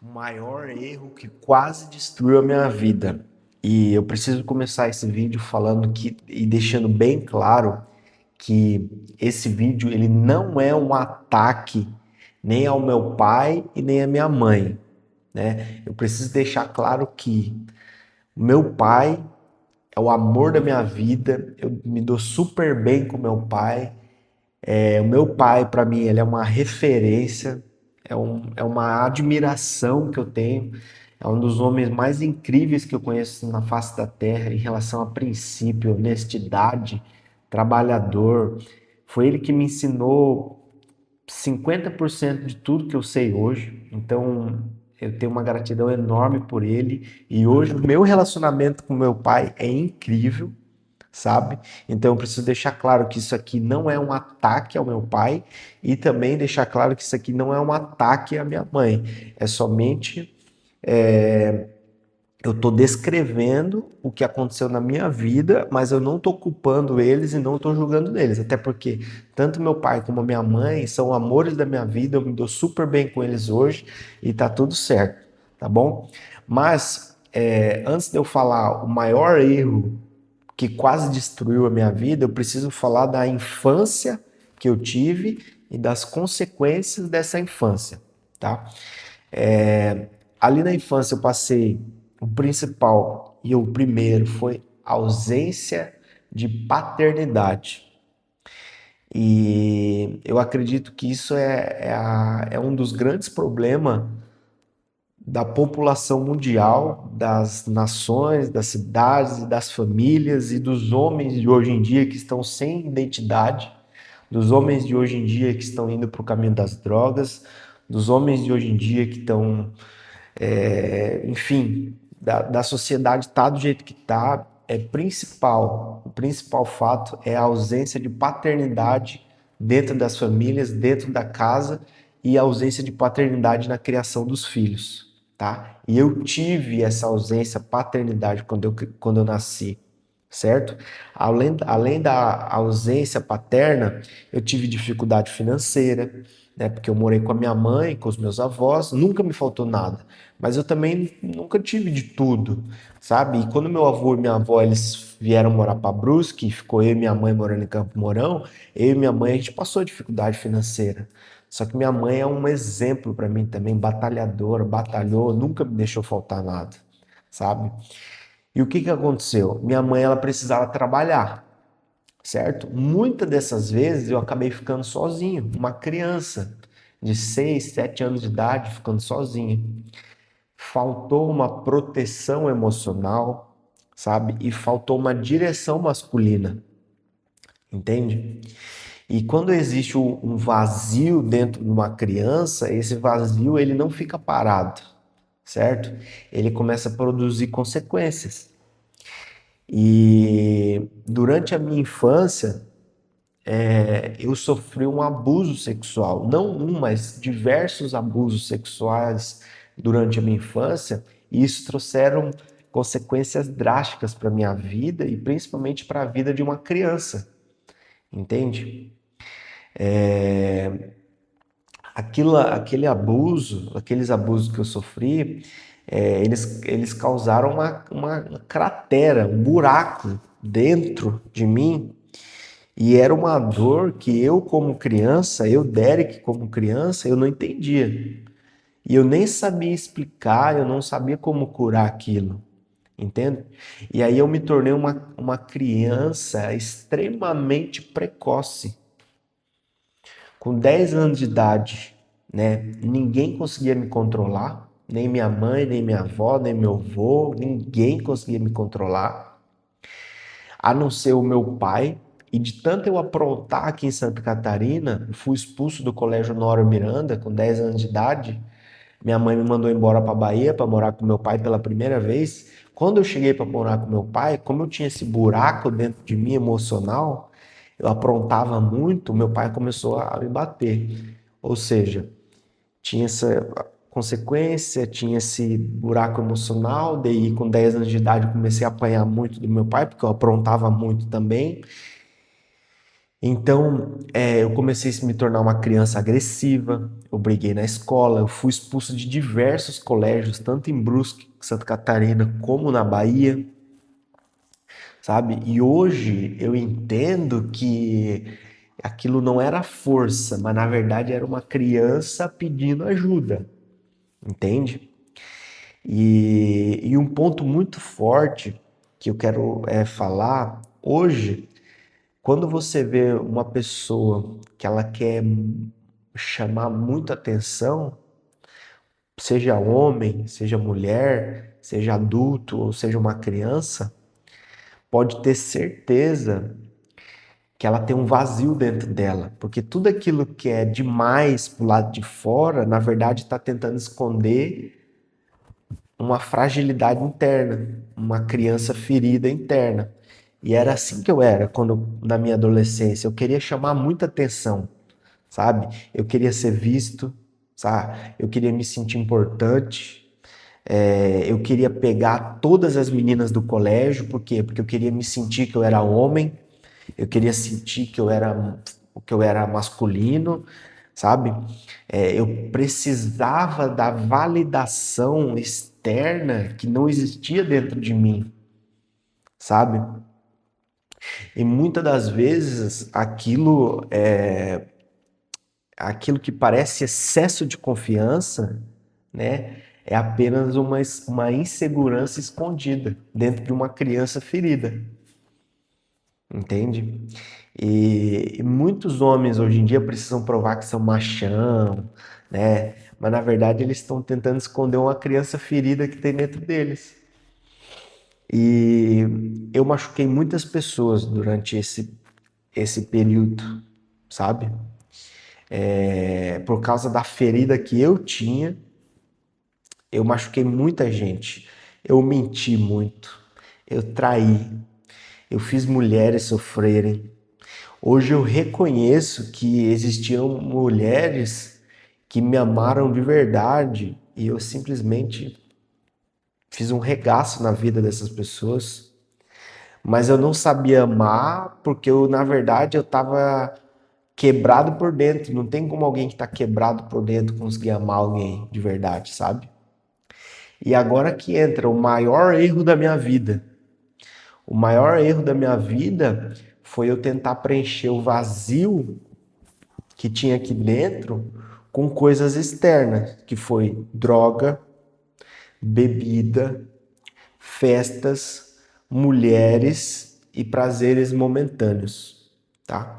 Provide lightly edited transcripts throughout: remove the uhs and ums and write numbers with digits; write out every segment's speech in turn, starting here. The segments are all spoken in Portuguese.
O maior erro que quase destruiu a minha vida. E eu preciso começar esse vídeo falando que e deixando bem claro que esse vídeo ele não é um ataque nem ao meu pai e nem à minha mãe, né? Eu preciso deixar claro que o meu pai é o amor da minha vida. Eu me dou super bem com meu pai. O meu pai, para mim, ele é uma referência, é uma admiração que eu tenho. É um dos homens mais incríveis que eu conheço na face da terra em relação a princípio, honestidade, trabalhador. Foi ele que me ensinou 50% de tudo que eu sei hoje. Então, eu tenho uma gratidão enorme por ele. E hoje, o meu relacionamento com meu pai é incrível, sabe? Então eu preciso deixar claro que isso aqui não é um ataque ao meu pai e também deixar claro que isso aqui não é um ataque à minha mãe. É somente eu estou descrevendo o que aconteceu na minha vida, mas eu não estou culpando eles e não estou julgando eles. Até porque tanto meu pai como minha mãe são amores da minha vida, eu me dou super bem com eles hoje e tá tudo certo, tá bom? Mas antes de eu falar o maior erro que quase destruiu a minha vida, eu preciso falar da infância que eu tive e das consequências dessa infância, tá? Ali na infância eu passei o principal e o primeiro foi ausência de paternidade. E eu acredito que isso é um dos grandes problemas da população mundial, das nações, das cidades, e das famílias e dos homens de hoje em dia que estão sem identidade, dos homens de hoje em dia que estão indo para o caminho das drogas, dos homens de hoje em dia que estão, enfim, da sociedade tá do jeito que tá, o principal fato é a ausência de paternidade dentro das famílias, dentro da casa e a ausência de paternidade na criação dos filhos, tá? E eu tive essa ausência paternidade quando eu nasci, certo? Além da ausência paterna, eu tive dificuldade financeira, né? Porque eu morei com a minha mãe, com os meus avós, nunca me faltou nada. Mas eu também nunca tive de tudo, sabe? E quando meu avô e minha avó eles vieram morar para Brusque, ficou eu e minha mãe morando em Campo Mourão, eu e minha mãe a gente passou dificuldade financeira. Só que minha mãe é um exemplo para mim também, batalhadora, batalhou, nunca me deixou faltar nada, sabe? E o que que aconteceu? Minha mãe ela precisava trabalhar, certo? Muitas dessas vezes eu acabei ficando sozinho, uma criança de 6, 7 anos de idade ficando sozinho. Faltou uma proteção emocional, sabe? E faltou uma direção masculina, entende? E quando existe um vazio dentro de uma criança, esse vazio ele não fica parado, certo? Ele começa a produzir consequências. E durante a minha infância, eu sofri um abuso sexual, não um, mas diversos abusos sexuais durante a minha infância, e isso trouxeram consequências drásticas para minha vida e principalmente para a vida de uma criança, entende? Aquele abuso, aqueles abusos que eu sofri, eles causaram uma cratera, um buraco dentro de mim. E era uma dor que eu, como criança, eu, Derek, como criança, eu não entendia. E eu nem sabia explicar, eu não sabia como curar aquilo, entende? E aí eu me tornei uma criança extremamente precoce. Com 10 anos de idade, né? Ninguém conseguia me controlar, nem minha mãe, nem minha avó, nem meu avô, ninguém conseguia me controlar, a não ser o meu pai. E de tanto eu aprontar aqui em Santa Catarina, eu fui expulso do Colégio Nora Miranda com 10 anos de idade. Minha mãe me mandou embora para Bahia para morar com meu pai pela primeira vez. Quando eu cheguei para morar com meu pai, como eu tinha esse buraco dentro de mim emocional, eu aprontava muito, meu pai começou a me bater. Ou seja, tinha essa consequência, tinha esse buraco emocional, daí com 10 anos de idade eu comecei a apanhar muito do meu pai, porque eu aprontava muito também. Então, eu comecei a me tornar uma criança agressiva, eu briguei na escola, eu fui expulso de diversos colégios, tanto em Brusque, Santa Catarina, como na Bahia, sabe? E hoje eu entendo que aquilo não era força, mas na verdade era uma criança pedindo ajuda, entende? E um ponto muito forte que eu quero falar hoje, quando você vê uma pessoa que ela quer chamar muita atenção, seja homem, seja mulher, seja adulto ou seja uma criança, pode ter certeza que ela tem um vazio dentro dela, porque tudo aquilo que é demais pro lado de fora, na verdade está tentando esconder uma fragilidade interna, uma criança ferida interna. E era assim que eu era quando na minha adolescência, eu queria chamar muita atenção, sabe? Eu queria ser visto, sabe? Eu queria me sentir importante. Eu queria pegar todas as meninas do colégio, por quê? Porque eu queria me sentir que eu era homem, eu queria sentir que eu era masculino, sabe? Eu precisava da validação externa que não existia dentro de mim, sabe? E muitas das vezes aquilo que parece excesso de confiança, né, é apenas uma insegurança escondida dentro de uma criança ferida, entende? E muitos homens hoje em dia precisam provar que são machão, né? Mas na verdade eles estão tentando esconder uma criança ferida que tem dentro deles. E eu machuquei muitas pessoas durante esse período, sabe? Por causa da ferida que eu tinha, eu machuquei muita gente. Eu menti muito, eu traí, eu fiz mulheres sofrerem. Hoje eu reconheço que existiam mulheres que me amaram de verdade e eu simplesmente fiz um regaço na vida dessas pessoas. Mas eu não sabia amar porque na verdade, eu estava quebrado por dentro. Não tem como alguém que está quebrado por dentro conseguir amar alguém de verdade, sabe? E agora que entra o maior erro da minha vida. O maior erro da minha vida foi eu tentar preencher o vazio que tinha aqui dentro com coisas externas, que foi droga, bebida, festas, mulheres e prazeres momentâneos, tá?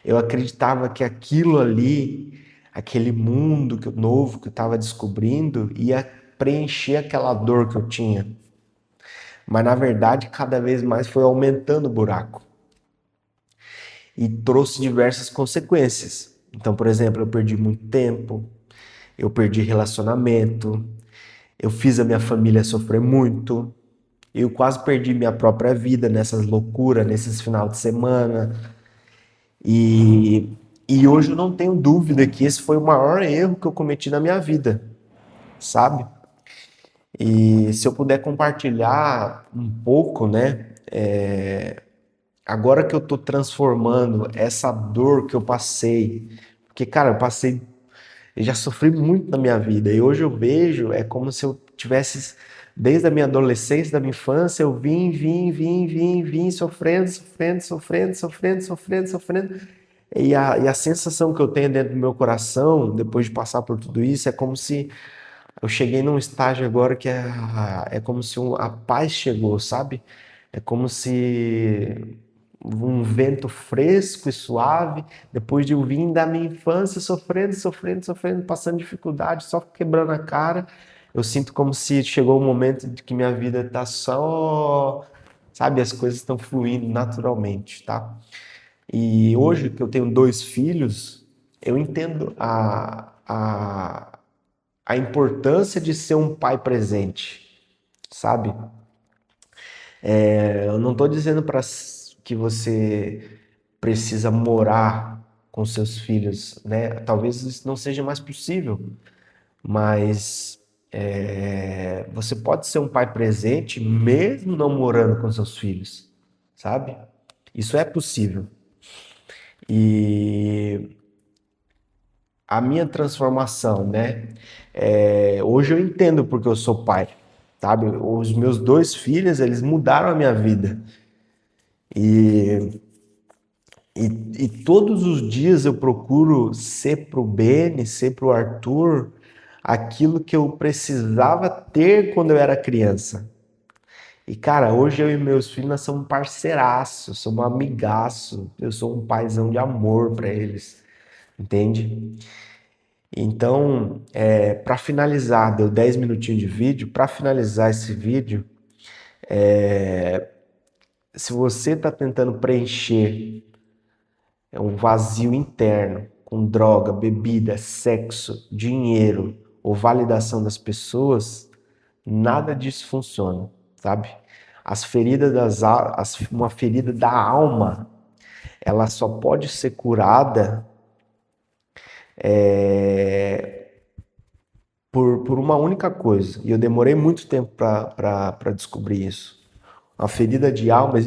Eu acreditava que aquilo ali, aquele mundo novo que eu estava descobrindo, ia preencher aquela dor que eu tinha. Mas na verdade, cada vez mais foi aumentando o buraco e trouxe diversas consequências. Então, por exemplo, eu perdi muito tempo, eu perdi relacionamento, eu fiz a minha família sofrer muito, eu quase perdi minha própria vida nessas loucuras, nesses final de semana. E hoje eu não tenho dúvida que esse foi o maior erro que eu cometi na minha vida, sabe? E se eu puder compartilhar um pouco, né? Agora que eu tô transformando essa dor que eu passei, porque, cara, eu já sofri muito na minha vida e hoje eu vejo, é como se eu tivesse, desde a minha adolescência, da minha infância, eu vim, sofrendo, sofrendo, sofrendo, sofrendo, sofrendo, sofrendo. E a sensação que eu tenho dentro do meu coração, depois de passar por tudo isso, é como se eu cheguei num estágio agora que é como se a paz chegou, sabe? É como se um vento fresco e suave, depois de eu vir da minha infância sofrendo, sofrendo, sofrendo, passando dificuldade, só quebrando a cara. Eu sinto como se chegou o momento de que minha vida tá só, sabe, as coisas estão fluindo naturalmente, tá? E hoje que eu tenho dois filhos, eu entendo a importância de ser um pai presente, sabe? Eu não estou dizendo para que você precisa morar com seus filhos, né? Talvez isso não seja mais possível, mas você pode ser um pai presente mesmo não morando com seus filhos, sabe? Isso é possível. E a minha transformação, né? Hoje eu entendo porque eu sou pai, sabe? Os meus 2 filhos, eles mudaram a minha vida. E, e todos os dias eu procuro ser pro Beni, ser pro Arthur, aquilo que eu precisava ter quando eu era criança. E, cara, hoje eu e meus filhos, nós somos parceiraços, somos amigaço. Eu sou um paizão de amor para eles, entende? Então, para finalizar, deu 10 minutinhos de vídeo. Para finalizar esse vídeo, se você está tentando preencher um vazio interno com droga, bebida, sexo, dinheiro ou validação das pessoas, nada disso funciona, sabe? Uma ferida da alma, ela só pode ser curada por uma única coisa. E eu demorei muito tempo para descobrir isso. A ferida de alma,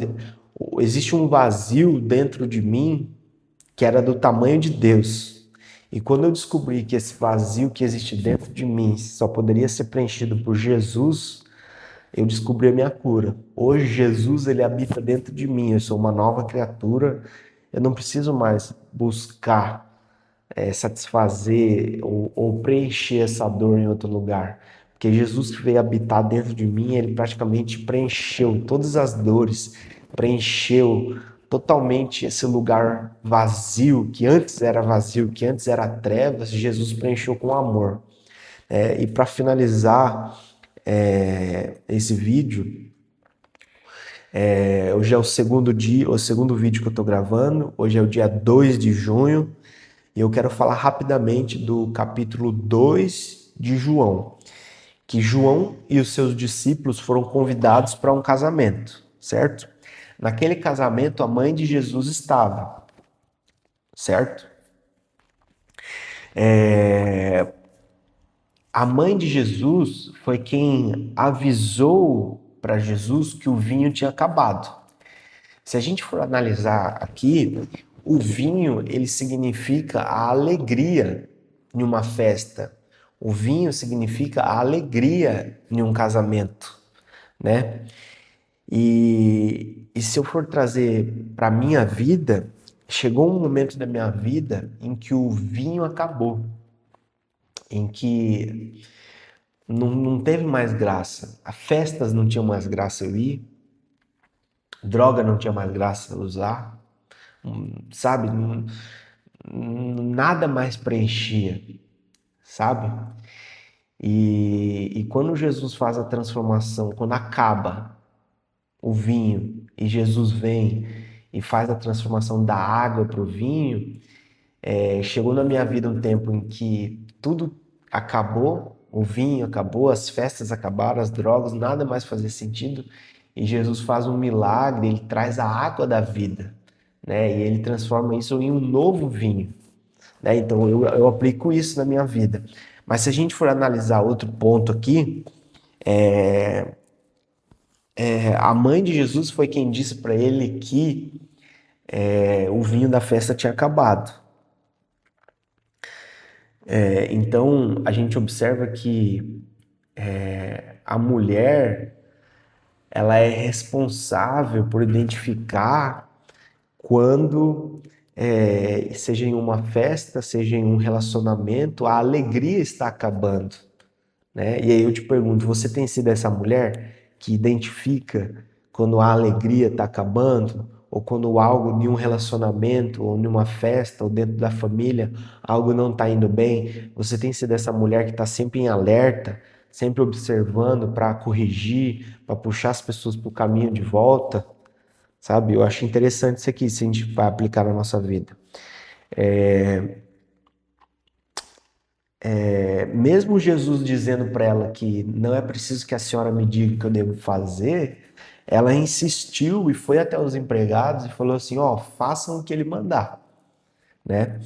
existe um vazio dentro de mim que era do tamanho de Deus. E quando eu descobri que esse vazio que existe dentro de mim só poderia ser preenchido por Jesus, eu descobri a minha cura. Hoje Jesus, ele habita dentro de mim, eu sou uma nova criatura, eu não preciso mais buscar satisfazer ou preencher essa dor em outro lugar. Porque Jesus que veio habitar dentro de mim, ele praticamente preencheu todas as dores, preencheu totalmente esse lugar vazio, que antes era vazio, que antes era trevas, Jesus preencheu com amor. E para finalizar esse vídeo, hoje é o segundo dia, o segundo vídeo que eu estou gravando, hoje é o dia 2 de junho, e eu quero falar rapidamente do capítulo 2 de João, que João e os seus discípulos foram convidados para um casamento, certo? Naquele casamento, a mãe de Jesus estava, certo? A mãe de Jesus foi quem avisou para Jesus que o vinho tinha acabado. Se a gente for analisar aqui, o vinho, ele significa a alegria em uma festa. O vinho significa a alegria em um casamento, né? E se eu for trazer para minha vida, chegou um momento da minha vida em que o vinho acabou, em que não teve mais graça. As festas não tinham mais graça eu ir, droga não tinha mais graça eu usar, sabe? Nada mais preenchia, sabe? E quando Jesus faz a transformação, quando acaba o vinho e Jesus vem e faz a transformação da água para o vinho, chegou na minha vida um tempo em que tudo acabou, o vinho acabou, as festas acabaram, as drogas, nada mais fazia sentido. E Jesus faz um milagre, ele traz a água da vida, né? E ele transforma isso em um novo vinho, né? Então eu aplico isso na minha vida. Mas se a gente for analisar outro ponto aqui, a mãe de Jesus foi quem disse para ele que o vinho da festa tinha acabado. Então a gente observa que a mulher, ela é responsável por identificar quando, seja em uma festa, seja em um relacionamento, a alegria está acabando, né? E aí eu te pergunto, você tem sido essa mulher que identifica quando a alegria está acabando, ou quando algo em um relacionamento, ou em uma festa, ou dentro da família, algo não está indo bem? Você tem sido essa mulher que está sempre em alerta, sempre observando para corrigir, para puxar as pessoas para o caminho de volta, sabe? Eu acho interessante isso aqui, se a gente vai aplicar na nossa vida. Mesmo Jesus dizendo para ela que não é preciso que a senhora me diga o que eu devo fazer, ela insistiu e foi até os empregados e falou assim, ó, façam o que ele mandar, né?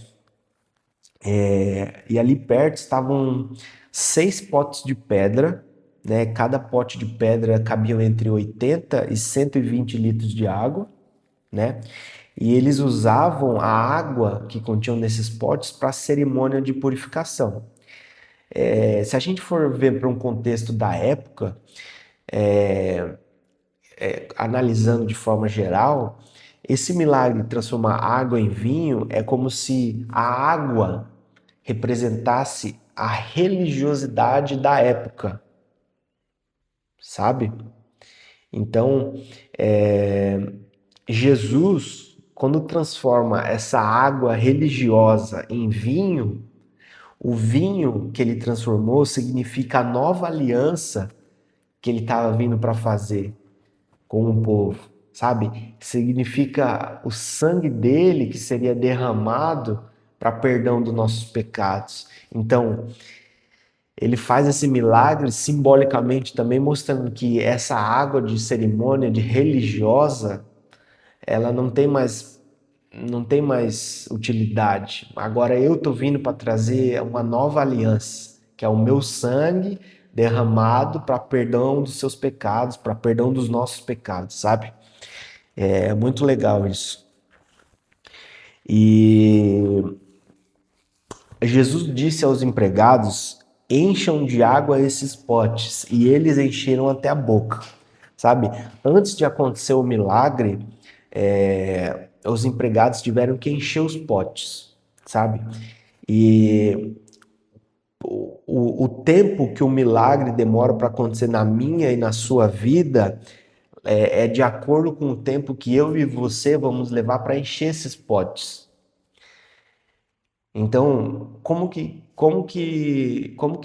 E ali perto estavam 6 potes de pedra, né? Cada pote de pedra cabia entre 80 e 120 litros de água, né? E eles usavam a água que continham nesses potes para cerimônia de purificação. Se a gente for ver para um contexto da época, analisando de forma geral, esse milagre de transformar água em vinho é como se a água representasse a religiosidade da época, sabe? Então, Jesus, quando transforma essa água religiosa em vinho, o vinho que ele transformou significa a nova aliança que ele estava vindo para fazer com o povo, sabe? Significa o sangue dele que seria derramado para perdão dos nossos pecados. Então, ele faz esse milagre simbolicamente também mostrando que essa água de cerimônia, de religiosa, ela não tem mais utilidade. Agora eu tô vindo para trazer uma nova aliança, que é o meu sangue derramado para perdão dos seus pecados, para perdão dos nossos pecados, sabe? É muito legal isso. E Jesus disse aos empregados: encham de água esses potes, e eles encheram até a boca, sabe? Antes de acontecer o milagre, os empregados tiveram que encher os potes, sabe? E o tempo que o milagre demora para acontecer na minha e na sua vida é de acordo com o tempo que eu e você vamos levar para encher esses potes. Então, como que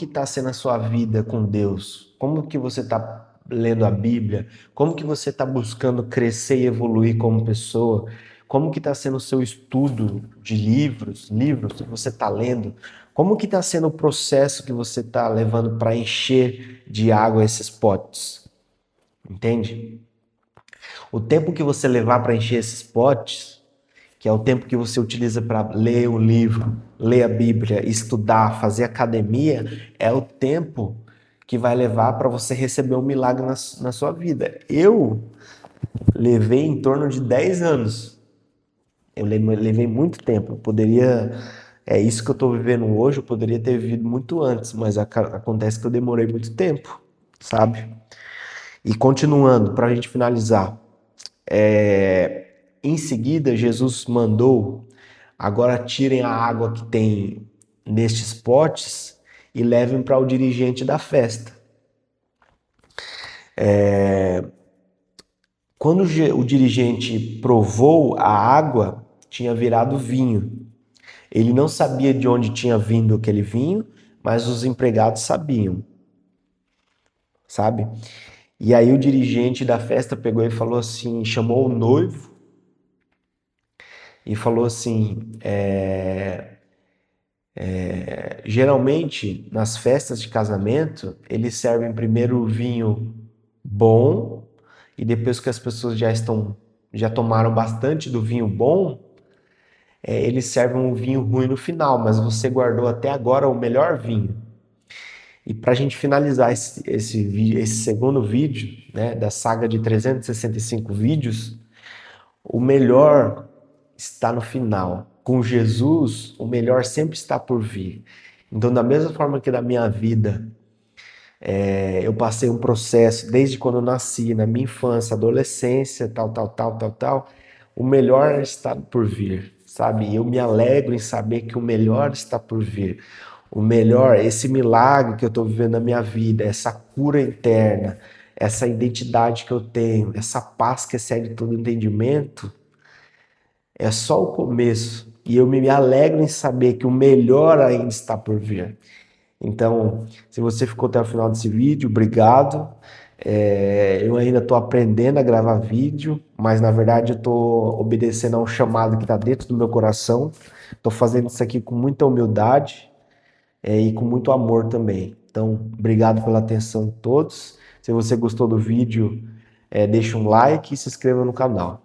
está sendo a sua vida com Deus? Como que você está lendo a Bíblia? Como que você está buscando crescer e evoluir como pessoa? Como que está sendo o seu estudo de livros que você está lendo? Como que está sendo o processo que você está levando para encher de água esses potes? Entende? O tempo que você levar para encher esses potes, que é o tempo que você utiliza para ler o livro, ler a Bíblia, estudar, fazer academia, é o tempo que vai levar para você receber um milagre na sua vida. Eu levei em torno de 10 anos. Eu levei muito tempo. Eu poderia. É isso que eu estou vivendo hoje, eu poderia ter vivido muito antes, mas acontece que eu demorei muito tempo, sabe? E continuando, para a gente finalizar. Em seguida, Jesus mandou: agora tirem a água que tem nestes potes e levem para o dirigente da festa. Quando o dirigente provou a água, tinha virado vinho. Ele não sabia de onde tinha vindo aquele vinho, mas os empregados sabiam, sabe? E aí o dirigente da festa pegou e falou assim, chamou o noivo e falou assim, geralmente nas festas de casamento eles servem primeiro o vinho bom e depois que as pessoas já tomaram bastante do vinho bom, eles servem um vinho ruim no final, mas você guardou até agora o melhor vinho. E para a gente finalizar esse segundo vídeo, né, da saga de 365 vídeos, o melhor está no final. Com Jesus, o melhor sempre está por vir. Então, da mesma forma que na minha vida, eu passei um processo desde quando eu nasci, na minha infância, adolescência, tal, o melhor está por vir, sabe? E eu me alegro em saber que o melhor está por vir. O melhor, esse milagre que eu estou vivendo na minha vida, essa cura interna, essa identidade que eu tenho, essa paz que excede todo entendimento, é só o começo. E eu me alegro em saber que o melhor ainda está por vir. Então, se você ficou até o final desse vídeo, obrigado. Eu ainda estou aprendendo a gravar vídeo, mas na verdade eu estou obedecendo a um chamado que está dentro do meu coração. Estou fazendo isso aqui com muita humildade e com muito amor também. Então, obrigado pela atenção de todos. Se você gostou do vídeo, deixa um like e se inscreva no canal.